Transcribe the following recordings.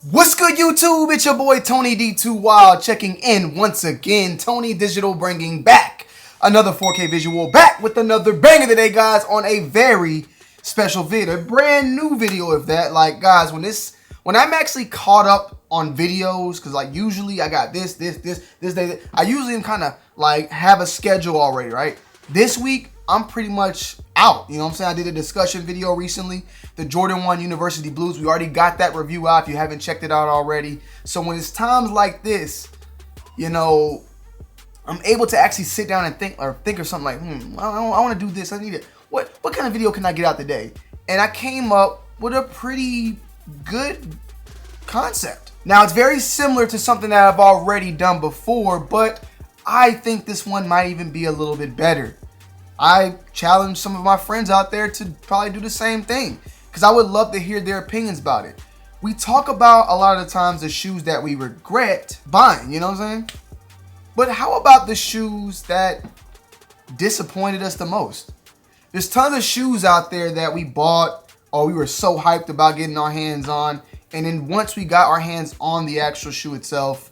What's good, YouTube? It's your boy Tony D2 Wild checking in once again. Tony Digital bringing back another 4K visual, back with another banger today, guys, on a very special video, a brand new video. If that, like, guys, when I'm actually caught up on videos, because like usually I got this day, I usually am kind of like have a schedule already, right? This week I'm pretty much out. You know what I'm saying? I did a discussion video recently, the Jordan 1 University Blues. We already got that review out if you haven't checked it out already. So when it's times like this, you know, I'm able to actually sit down and think of something like, I want to do this. I need it. What kind of video can I get out today? And I came up with a pretty good concept. Now, it's very similar to something that I've already done before, but I think this one might even be a little bit better. I challenge some of my friends out there to probably do the same thing, because I would love to hear their opinions about it. We talk about a lot of the times the shoes that we regret buying, you know what I'm saying? But how about the shoes that disappointed us the most? There's tons of shoes out there that we bought or we were so hyped about getting our hands on, and then once we got our hands on the actual shoe itself,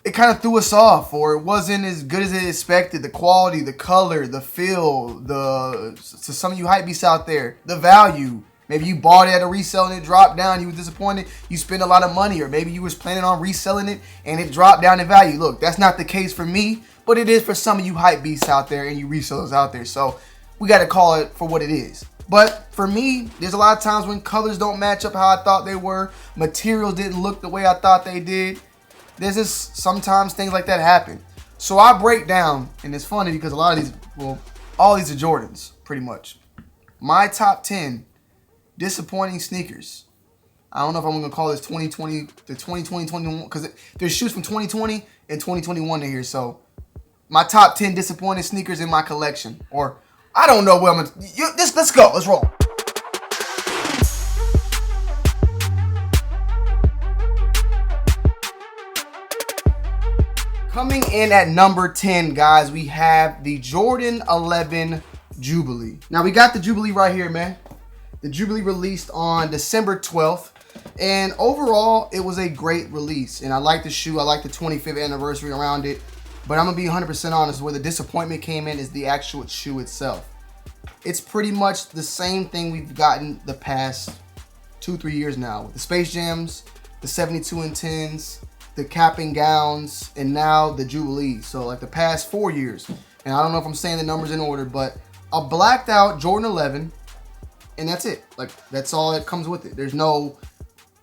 it kind of threw us off, or it wasn't as good as it expected. The quality, the color, the feel, to some of you hypebeasts out there, the value. Maybe you bought it at a resale and it dropped down. You were disappointed. You spent a lot of money, or maybe you was planning on reselling it and it dropped down in value. Look, that's not the case for me, but it is for some of you hypebeasts out there and you resellers out there. So we got to call it for what it is. But for me, there's a lot of times when colors don't match up how I thought they were. Materials didn't look the way I thought they did. There's just sometimes things like that happen. So I break down, and it's funny because a lot of these, well, all these are Jordans, pretty much. My top 10 disappointing sneakers. I don't know if I'm going to call this 2020, the 2020, 21, because there's shoes from 2020 and 2021 in here. So my top 10 disappointing sneakers in my collection. Or I don't know where I'm going to, let's go, let's roll. Coming in at number 10, guys, we have the Jordan 11 Jubilee. Now, we got the Jubilee right here, man. The Jubilee released on December 12th. And overall, it was a great release. And I like the shoe. I like the 25th anniversary around it. But I'm going to be 100% honest. Where the disappointment came in is the actual shoe itself. It's pretty much the same thing we've gotten the past 2-3 years now. With the Space Jams, the 72 and 10s, the cap and gowns, and now the Jubilee. So like the past 4 years. And I don't know if I'm saying the numbers in order, but a blacked out Jordan 11, and that's it. Like, that's all that comes with it. There's no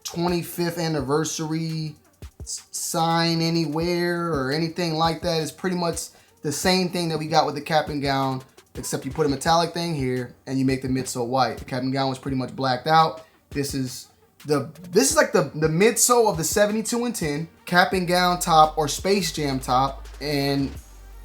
25th anniversary sign anywhere or anything like that. It's pretty much the same thing that we got with the cap and gown, except you put a metallic thing here and you make the midsole white. The cap and gown was pretty much blacked out. This is like the midsole of the 72 and 10, cap and gown top or Space Jam top, and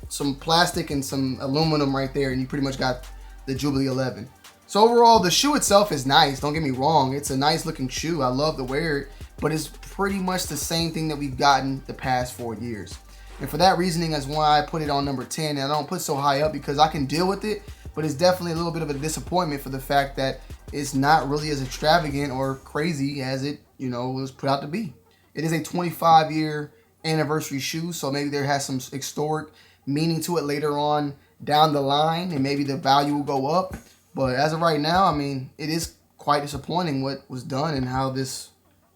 some plastic and some aluminum right there, and you pretty much got the Jubilee 11. So overall, the shoe itself is nice. Don't get me wrong. It's a nice looking shoe. I love to wear it, but it's pretty much the same thing that we've gotten the past 4 years. And for that reasoning, that's why I put it on number 10, and I don't put so high up because I can deal with it, but it's definitely a little bit of a disappointment for the fact that it's not really as extravagant or crazy as it, was put out to be. It is a 25-year anniversary shoe, so maybe there has some historic meaning to it later on down the line, and maybe the value will go up. But as of right now, I mean, it is quite disappointing what was done and how this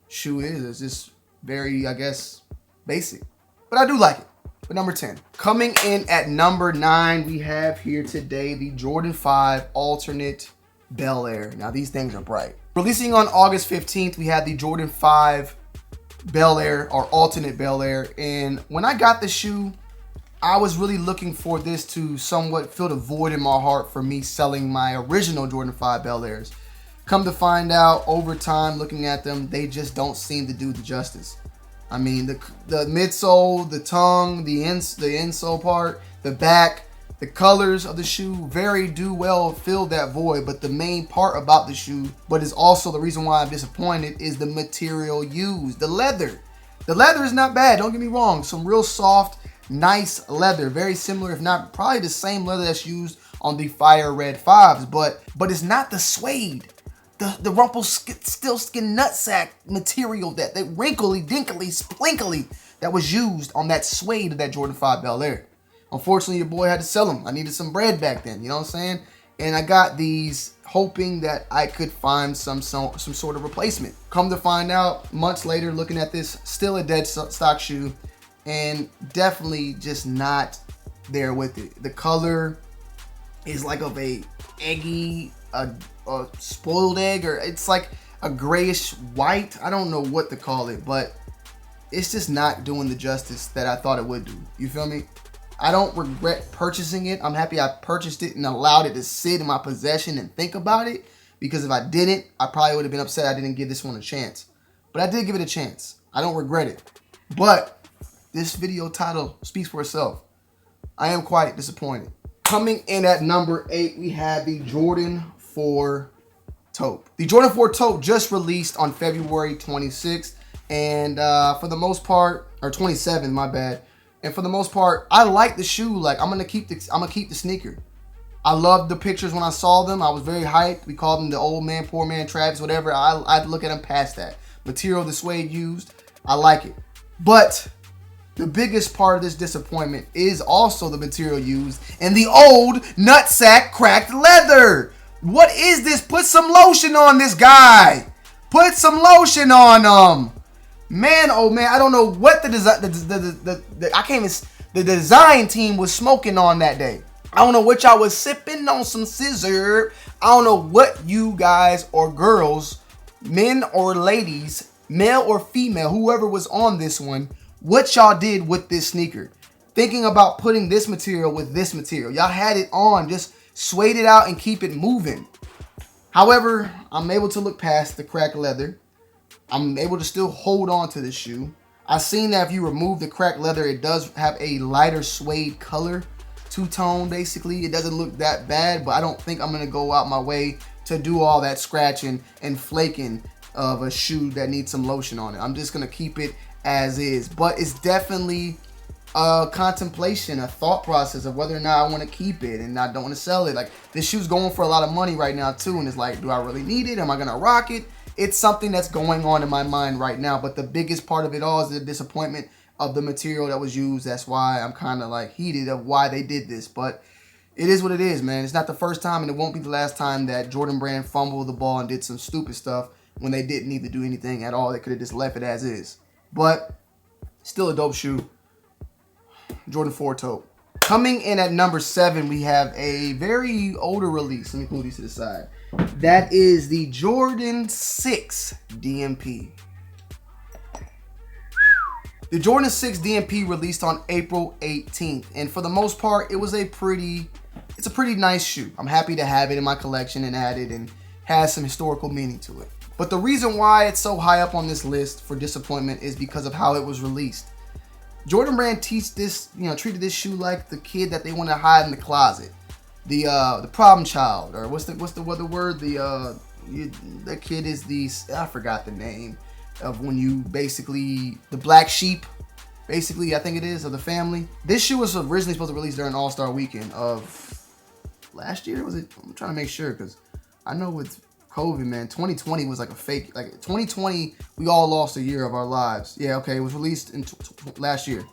shoe is. It's just very, I guess, basic. But I do like it. But number 10. Coming in at number 9, we have here today the Jordan 5 alternate Belair. Now, these things are bright. Releasing on August 15th, we had the Jordan 5 Belair or alternate Belair. And when I got the shoe, I was really looking for this to somewhat fill the void in my heart for me selling my original Jordan 5 Belairs. Come to find out, over time, looking at them, they just don't seem to do the justice. I mean, the midsole, the tongue, the insole part, the back, the colors of the shoe do well fill that void. But the main part about the shoe, but is also the reason why I'm disappointed, is the material used. The leather. The leather is not bad, don't get me wrong. Some real soft, nice leather. Very similar, if not probably the same leather that's used on the Fire Red 5s. But it's not the suede. the Rumpelstiltskin nutsack material, that wrinkly, dinkly, splinkly that was used on that suede of that Jordan 5 Belair. Unfortunately, your boy had to sell them. I needed some bread back then, you know what I'm saying? And I got these hoping that I could find some sort of replacement. Come to find out, months later, looking at this, still a dead stock shoe, and definitely just not there with it. The color is like of a eggy, a spoiled egg, or it's like a grayish white. I don't know what to call it, but it's just not doing the justice that I thought it would do. You feel me? I don't regret purchasing it. I'm happy I purchased it and allowed it to sit in my possession and think about it, because if I didn't, I probably would have been upset I didn't give this one a chance. But I did give it a chance. I don't regret it. But this video title speaks for itself. I am quite disappointed. Coming in at number 8, we have the Jordan 4 taupe. The Jordan 4 taupe just released on February 26th, and for the most part, or 27th, my bad. And for the most part, I like the shoe. Like, I'm gonna keep the sneaker. I loved the pictures when I saw them. I was very hyped. We called them the old man, poor man, Travis, whatever. I'd look at them past that. Material the suede used, I like it. But the biggest part of this disappointment is also the material used and the old nutsack cracked leather. What is this? Put some lotion on this guy. Put some lotion on him. Man, oh man, I don't know what the design team was smoking on that day. I don't know what y'all was sipping on, some scissor. I don't know what you guys or girls, men or ladies, male or female, whoever was on this one, what y'all did with this sneaker. Thinking about putting this material with this material. Y'all had it on, just suede it out and keep it moving. However, I'm able to look past the cracked leather. I'm able to still hold on to this shoe. I've seen that if you remove the cracked leather, it does have a lighter suede color, two-tone basically. It doesn't look that bad, but I don't think I'm going to go out my way to do all that scratching and flaking of a shoe that needs some lotion on it. I'm just going to keep it as is. But it's definitely a contemplation, a thought process of whether or not I want to keep it and I don't want to sell it. Like, this shoe's going for a lot of money right now too, and it's like, do I really need it? Am I going to rock it? It's something that's going on in my mind right now, but the biggest part of it all is the disappointment of the material that was used. That's why I'm kind of like heated of why they did this, but it is what it is, man. It's not the first time and it won't be the last time that Jordan Brand fumbled the ball and did some stupid stuff when they didn't need to do anything at all. They could have just left it as is, but still a dope shoe. Jordan 4 taupe. Coming in at number 7, we have a very older release. Let me move these to the side. That is the Jordan 6 DMP. The Jordan 6 DMP released on April 18th, and for the most part, it's a pretty nice shoe. I'm happy to have it in my collection and add it, and has some historical meaning to it. But the reason why it's so high up on this list for disappointment is because of how it was released. Jordan Brand treated this shoe like the kid that they want to hide in the closet. The problem child, or what's the other word? The kid is I forgot the name of when you basically the black sheep, basically I think it is, of the family. This shoe was originally supposed to release during All-Star Weekend of last year. Was it? I'm trying to make sure because I know with COVID, man, 2020 was like a fake. Like 2020, we all lost a year of our lives. Yeah, okay, it was released in last year.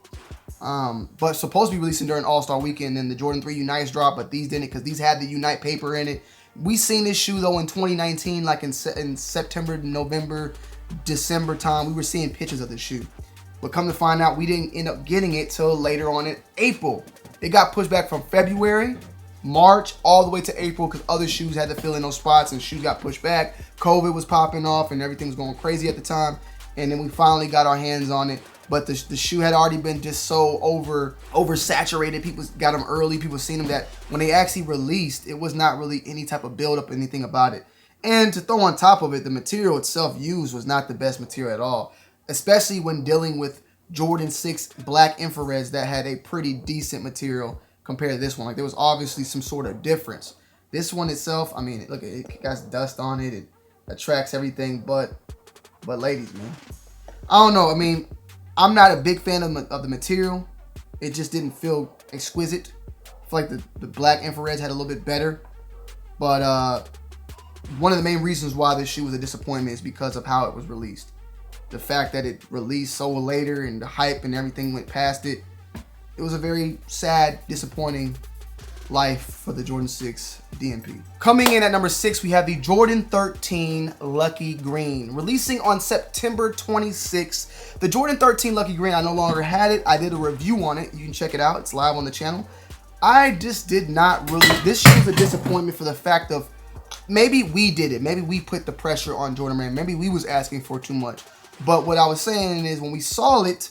But supposed to be releasing during All-Star Weekend, and the Jordan 3 Unites dropped, but these didn't because these had the Unite paper in it. We seen this shoe though in 2019, like in September, November, December time. We were seeing pictures of this shoe, but come to find out, we didn't end up getting it till later on in April. It got pushed back from February, March, all the way to April because other shoes had to fill in those spots, and shoes got pushed back. COVID was popping off, and everything was going crazy at the time, and then we finally got our hands on it. But the shoe had already been just so oversaturated. People got them early. People seen them that when they actually released, it was not really any type of build up, anything about it. And to throw on top of it, the material itself used was not the best material at all, especially when dealing with Jordan 6 black infrareds that had a pretty decent material compared to this one. Like, there was obviously some sort of difference. This one itself, I mean, look, it got dust on it. It attracts everything, but ladies, man, I don't know. I mean, I'm not a big fan of the material. It just didn't feel exquisite. I feel like the black infrareds had a little bit better. But one of the main reasons why this shoe was a disappointment is because of how it was released. The fact that it released so later and the hype and everything went past it. It was a very sad, disappointing life for the Jordan 6 DNP. Coming in at number 6, we have the Jordan 13 Lucky Green. Releasing on September 26th. The Jordan 13 Lucky Green, I no longer had it. I did a review on it. You can check it out. It's live on the channel. I just did not really, this shoe was a disappointment for the fact of, maybe we did it. Maybe we put the pressure on Jordan Brand. Maybe we was asking for too much. But what I was saying is when we saw it,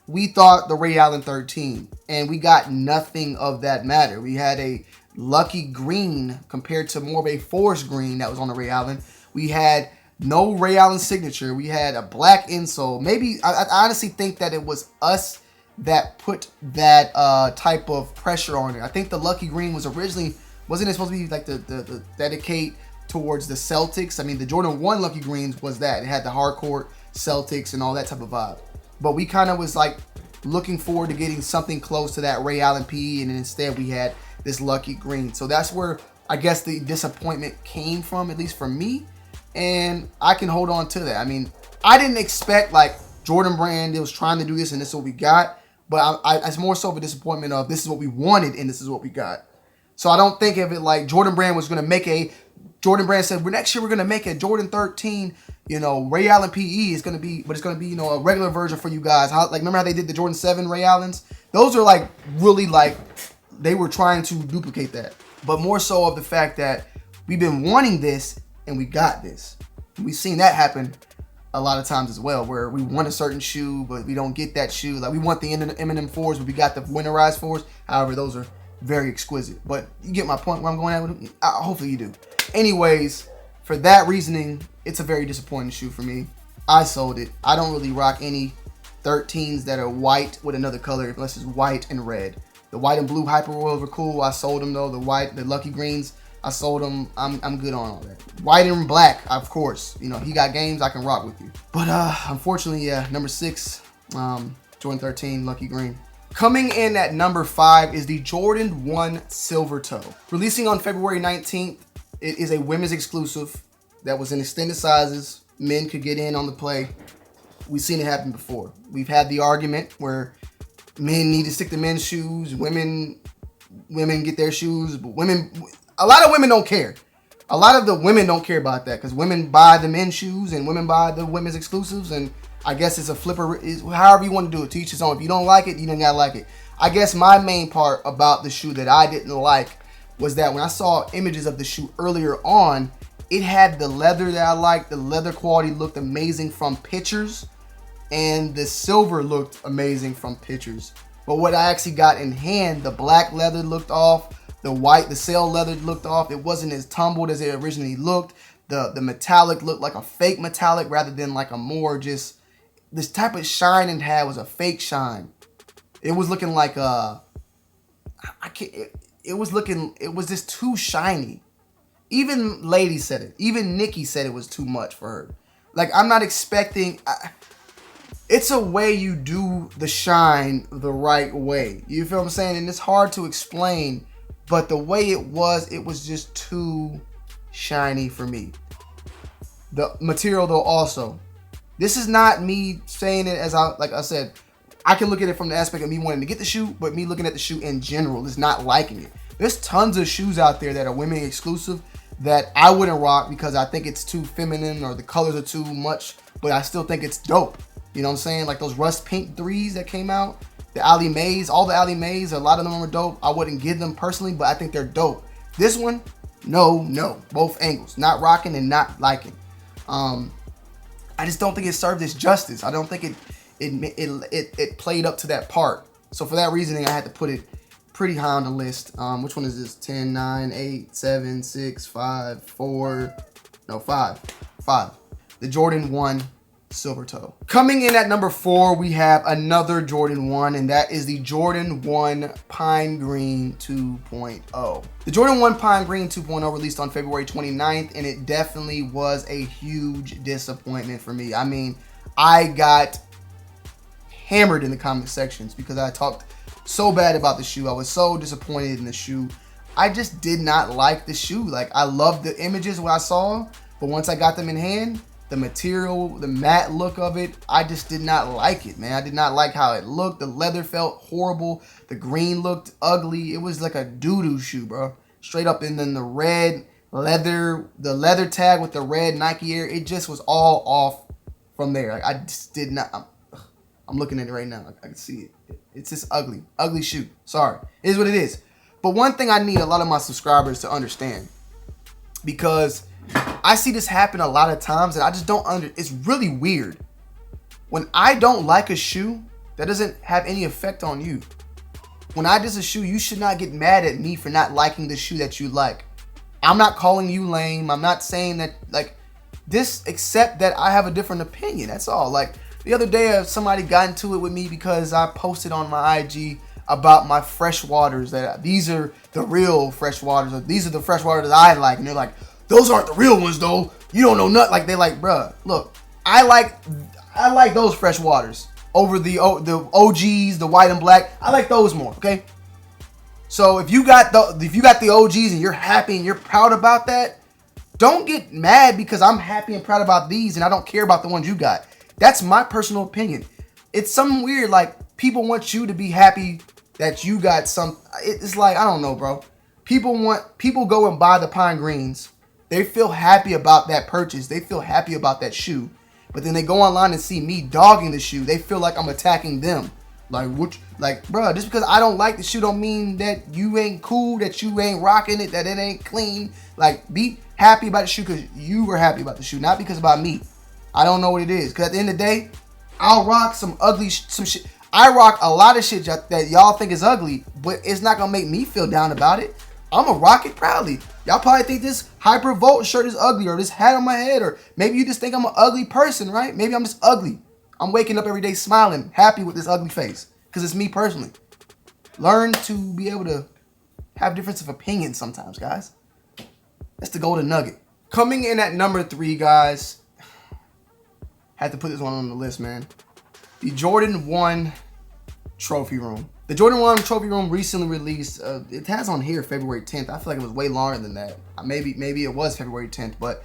we thought the Ray Allen 13, and we got nothing of that matter. We had a lucky green compared to more of a forest green that was on the Ray Allen. We had no Ray Allen signature. We had a black insole. Maybe, I honestly think that it was us that put that type of pressure on it. I think the lucky green was originally, wasn't it supposed to be like the dedicate towards the Celtics? I mean, the Jordan 1 lucky greens was that. It had the hardcore Celtics and all that type of vibe. But we kind of was like looking forward to getting something close to that Ray Allen PE, and instead we had this lucky green. So that's where I guess the disappointment came from, at least for me. And I can hold on to that. I mean, I didn't expect like Jordan Brand, it was trying to do this and this is what we got. But it's more so of a disappointment of this is what we wanted and this is what we got. So I don't think of it like Jordan Brand was going to make a, Jordan Brand said, well, next year we're going to make a Jordan 13, you know, Ray Allen PE is going to be, but it's going to be, you know, a regular version for you guys. How, like, remember how they did the Jordan 7 Ray Allens? Those are like, really like, they were trying to duplicate that. But more so of the fact that we've been wanting this and we got this. We've seen that happen a lot of times as well, where we want a certain shoe, but we don't get that shoe. Like we want the M&M 4s, but we got the winterized 4s. However, those are very exquisite. But you get my point where I'm going at with it? Hopefully you do. Anyways, for that reasoning, it's a very disappointing shoe for me. I sold it. I don't really rock any 13s that are white with another color unless it's white and red. The white and blue Hyper Royals were cool. I sold them though. The white, the Lucky Greens, I sold them. I'm good on all that. White and black, of course. You know, he got games, I can rock with you. But unfortunately, yeah, number 6, Jordan 13 Lucky Green. Coming in at number 5 is the Jordan 1 Silver Toe. Releasing on February 19th, it is a women's exclusive that was in extended sizes. Men could get in on the play. We've seen it happen before. We've had the argument where men need to stick to men's shoes, women get their shoes, but a lot of women don't care. A lot of the women don't care about that because women buy the men's shoes and women buy the women's exclusives, and I guess it's a flipper, however you want to do it, to each his own. If you don't like it, you don't gotta like it. I guess my main part about the shoe that I didn't like was that when I saw images of the shoe earlier on, it had the leather that I liked. The leather quality looked amazing from pictures, and the silver looked amazing from pictures. But what I actually got in hand, the black leather looked off, the white, the sail leather looked off. It wasn't as tumbled as it originally looked. The metallic looked like a fake metallic rather than like a more just, this type of shine it had was a fake shine. It was looking like it was just too shiny. Even ladies said it. Even Nikki said it was too much for her. Like, I'm not expecting, it's a way you do the shine the right way. You feel what I'm saying? And it's hard to explain, but the way it was just too shiny for me. The material though also. This is not me saying it as like I said, I can look at it from the aspect of me wanting to get the shoe, but me looking at the shoe in general is not liking it. There's tons of shoes out there that are women exclusive that I wouldn't rock because I think it's too feminine or the colors are too much, but I still think it's dope. You know what I'm saying? Like those rust pink 3s that came out, the Ali Mays, all the Ali Mays, a lot of them are dope. I wouldn't get them personally, but I think they're dope. This one, no, both angles, not rocking and not liking. I just don't think it served its justice. I don't think it played up to that part. So for that reasoning, I had to put it pretty high on the list. Which one is this? 10, 9, 8, 7, 6, 5, 4, no, 5. The Jordan 1 Silver Toe. Coming in at number 4, we have another Jordan 1, and that is the Jordan 1 Pine Green 2.0. The Jordan 1 Pine Green 2.0 released on February 29th, and it definitely was a huge disappointment for me. I mean, I got hammered in the comment sections because I talked so bad about the shoe. I was so disappointed in the shoe. I just did not like the shoe. Like, I loved the images when I saw, but once I got them in hand, the material, the matte look of it, I just did not like it, man. I did not like how it looked. The leather felt horrible. The green looked ugly. It was like a doo-doo shoe, bro. Straight up. And then the red leather, the leather tag with the red Nike Air, it just was all off from there. Like, I just did not. I'm looking at it right now. I can see it. It's just ugly. Ugly shoe. Sorry. It is what it is. But one thing I need a lot of my subscribers to understand, because I see this happen a lot of times and I just don't it's really weird. When I don't like a shoe, that doesn't have any effect on you. When I diss a shoe, you should not get mad at me for not liking the shoe that you like. I'm not calling you lame. I'm not saying that, like, this, except that I have a different opinion. That's all. Like, the other day, somebody got into it with me because I posted on my IG about my fresh waters, that these are the real fresh waters, or these are the fresh waters that I like. And they're like, those aren't the real ones though. You don't know nothing. Like, they like, bruh, look, I like those fresh waters over the OGs, the white and black. I like those more, okay? So if you got the OGs and you're happy and you're proud about that, don't get mad because I'm happy and proud about these and I don't care about the ones you got. That's my personal opinion. It's something weird, like, people want you to be happy that you got some. It's like, I don't know, bro. People go and buy the Pine Greens. They feel happy about that purchase. They feel happy about that shoe. But then they go online and see me dogging the shoe. They feel like I'm attacking them. Like, bro, just because I don't like the shoe don't mean that you ain't cool, that you ain't rocking it, that it ain't clean. Like, be happy about the shoe because you were happy about the shoe, not because about me. I don't know what it is. Because at the end of the day, I'll rock some ugly shit. I rock a lot of shit that y'all think is ugly, but it's not going to make me feel down about it. I'm going to rock it proudly. Y'all probably think this Hypervolt shirt is ugly, or this hat on my head, or maybe you just think I'm an ugly person, right? Maybe I'm just ugly. I'm waking up every day smiling, happy with this ugly face, because it's me personally. Learn to be able to have difference of opinion sometimes, guys. That's the golden nugget. Coming in at number 3, guys. Had to put this one on the list, man. The Jordan 1 Trophy Room. The Jordan 1 Trophy Room recently released. It has on here February 10th. I feel like it was way longer than that. Maybe it was February 10th, but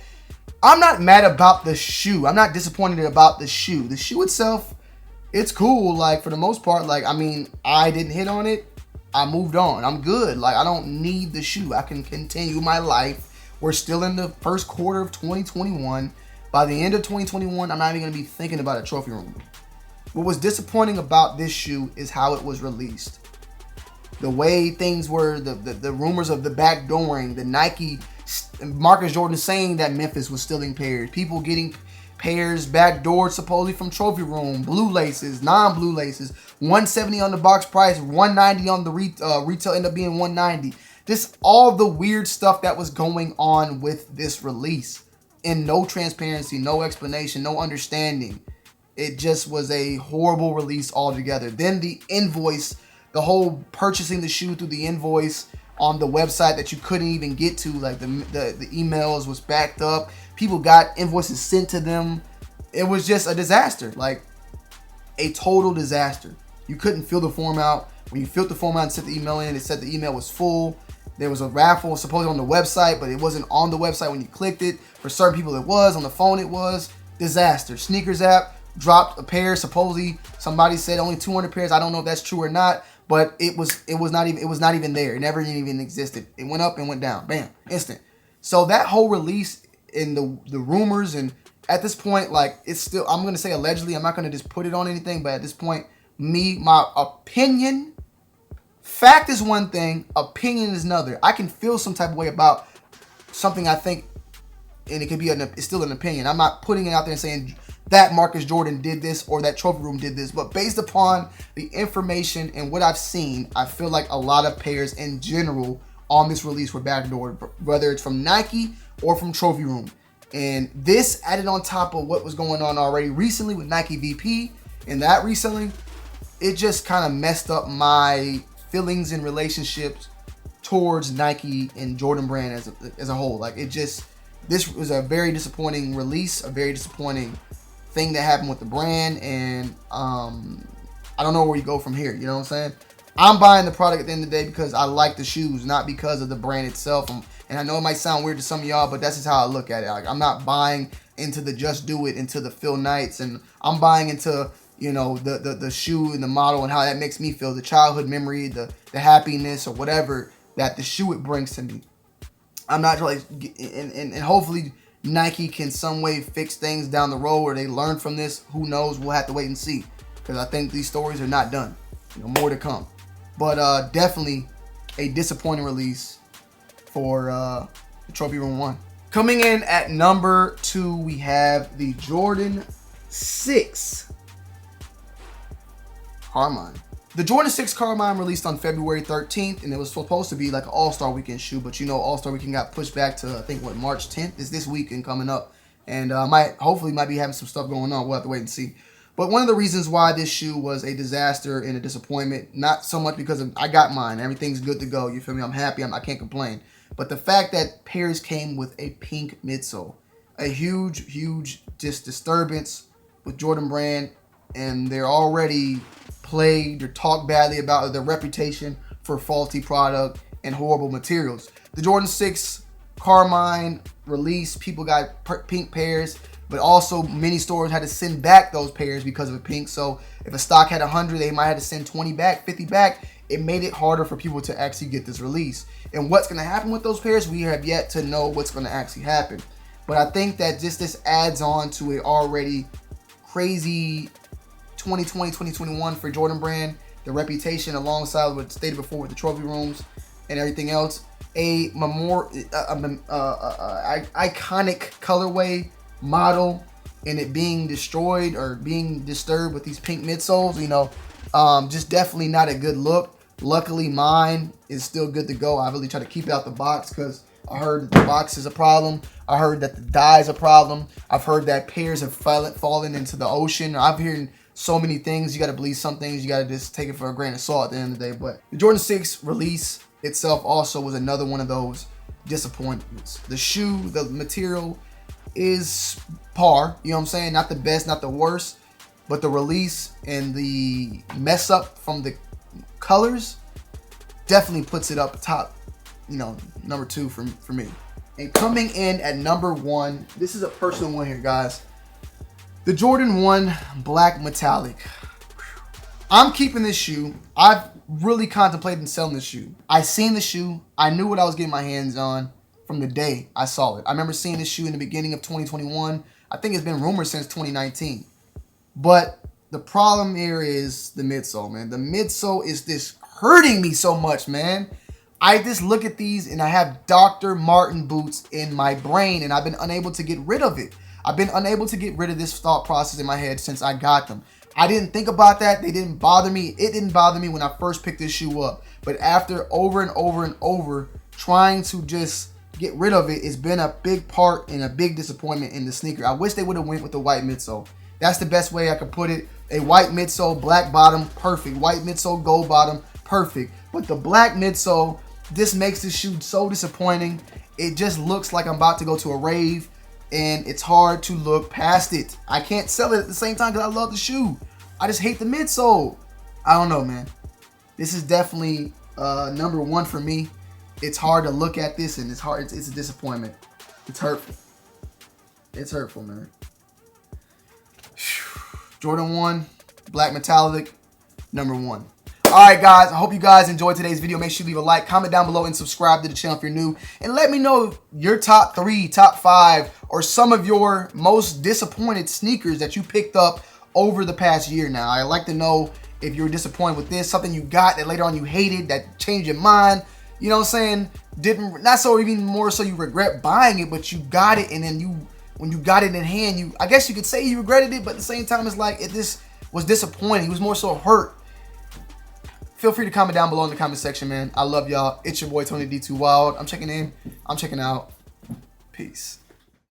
I'm not mad about the shoe. I'm not disappointed about the shoe. The shoe itself, it's cool. Like, for the most part, like, I mean, I didn't hit on it. I moved on. I'm good. Like, I don't need the shoe. I can continue my life. We're still in the first quarter of 2021. By the end of 2021, I'm not even going to be thinking about a trophy room. What was disappointing about this shoe is how it was released. The way things were, the rumors of the backdooring, the Nike, Marcus Jordan saying that Memphis was stealing pairs, people getting pairs backdoored supposedly from trophy room, blue laces, non-blue laces, $170 on the box price, $190 on the retail, ended up being $190. Just all the weird stuff that was going on with this release. And no transparency, no explanation, no understanding. It just was a horrible release altogether. Then the invoice, the whole purchasing the shoe through the invoice on the website that you couldn't even get to, like the emails was backed up. People got invoices sent to them. It was just a disaster, like a total disaster. You couldn't fill the form out. When you filled the form out and sent the email in, it said the email was full. There was a raffle supposedly on the website, but it wasn't on the website when you clicked it. For certain people, it was. On the phone, it was. Disaster. Sneakers app dropped a pair. Supposedly, somebody said only 200 pairs. I don't know if that's true or not, but it was not even there. It never even existed. It went up and went down. Bam. Instant. So that whole release and the rumors, and at this point, like, it's still, I'm going to say allegedly. I'm not going to just put it on anything, but at this point, my opinion. Fact is one thing, opinion is another. I can feel some type of way about something I think, and it could be it's still an opinion. I'm not putting it out there and saying that Marcus Jordan did this or that trophy room did this, but based upon the information and what I've seen, I feel like a lot of pairs in general on this release were backdoored, whether it's from Nike or from trophy room. And this added on top of what was going on already recently with Nike VP and that reselling, it just kind of messed up my feelings and relationships towards Nike and Jordan brand as a whole. Like, this was a very disappointing release, a very disappointing thing that happened with the brand, and I don't know where you go from here. You know what I'm saying? I'm buying the product at the end of the day because I like the shoes, not because of the brand itself. And I know it might sound weird to some of y'all, but that's just how I look at it. Like, I'm not buying into the Just Do It, into the Phil Knights, and I'm buying into, you know, the shoe and the model and how that makes me feel, the childhood memory, the happiness or whatever that the shoe it brings to me. I'm not like, and hopefully Nike can some way fix things down the road, or they learn from this. Who knows? We'll have to wait and see, because I think these stories are not done. You know, more to come. But definitely a disappointing release for the Trophy Room 1. Coming in at number 2, we have the Jordan 6 Carmine. The Jordan 6 Carmine released on February 13th, and it was supposed to be like an All-Star Weekend shoe, but you know, All-Star Weekend got pushed back to, I think, what, March 10th is this weekend coming up, and hopefully might be having some stuff going on. We'll have to wait and see. But one of the reasons why this shoe was a disaster and a disappointment, not so much because I got mine, everything's good to go, you feel me? I'm happy, I can't complain. But the fact that pairs came with a pink midsole, a huge disturbance with Jordan Brand, and they're already plagued or talked badly about their reputation for faulty product and horrible materials. The Jordan 6 Carmine release, people got pink pairs, but also many stores had to send back those pairs because of a pink. So if a stock had 100, they might have to send 20 back, 50 back. It made it harder for people to actually get this release. And what's going to happen with those pairs, we have yet to know what's going to actually happen. But I think that just this adds on to a already crazy 2020, 2021 for Jordan Brand, the reputation alongside what stated before with the trophy rooms and everything else. A iconic colorway model, and it being destroyed or being disturbed with these pink midsoles, you know, just definitely not a good look. Luckily, mine is still good to go. I really try to keep it out the box because I heard that the box is a problem. I heard that the dye is a problem. I've heard that pairs have fallen into the ocean. I've heard so many things. You got to believe some things. You got to just take it for a grain of salt at the end of the day. But the Jordan 6 release itself also was another one of those disappointments. The shoe, the material is par. You know what I'm saying? Not the best, not the worst. But the release and the mess up from the colors definitely puts it up top, you know, number 2 for me. And coming in at number 1, this is a personal one here, guys. The Jordan 1 Black Metallic. I'm keeping this shoe. I've really contemplated selling this shoe. I seen the shoe. I knew what I was getting my hands on from the day I saw it. I remember seeing this shoe in the beginning of 2021. I think it's been rumored since 2019. But the problem here is the midsole, man. The midsole is this hurting me so much, man. I just look at these and I have Dr. Martin boots in my brain, and I've been unable to get rid of it. I've been unable to get rid of this thought process in my head since I got them. I didn't think about that. They didn't bother me. It didn't bother me when I first picked this shoe up. But after over and over trying to just get rid of it, it's been a big part and a big disappointment in the sneaker. I wish they would have went with the white midsole. That's the best way I could put it. A white midsole, black bottom, perfect. White midsole, gold bottom, perfect. But the black midsole, this makes this shoe so disappointing. It just looks like I'm about to go to a rave, and it's hard to look past it. I can't sell it at the same time because I love the shoe. I just hate the midsole. I don't know, man. This is definitely number 1 for me. It's hard to look at this, and it's hard. It's a disappointment. It's hurtful. It's hurtful, man. Jordan 1 Black Metallic, number 1. Alright guys, I hope you guys enjoyed today's video. Make sure you leave a like, comment down below, and subscribe to the channel if you're new. And let me know your top 3, top 5, or some of your most disappointed sneakers that you picked up over the past year now. I'd like to know if you were disappointed with this, something you got that later on you hated, that changed your mind. You know what I'm saying? Not so even more so you regret buying it, but you got it, and then when you got it in hand, I guess you could say you regretted it, but at the same time, it's like this was disappointing. It was more so hurt. Feel free to comment down below in the comment section, man. I love y'all. It's your boy, Tony D2 Wild. I'm checking in. I'm checking out. Peace.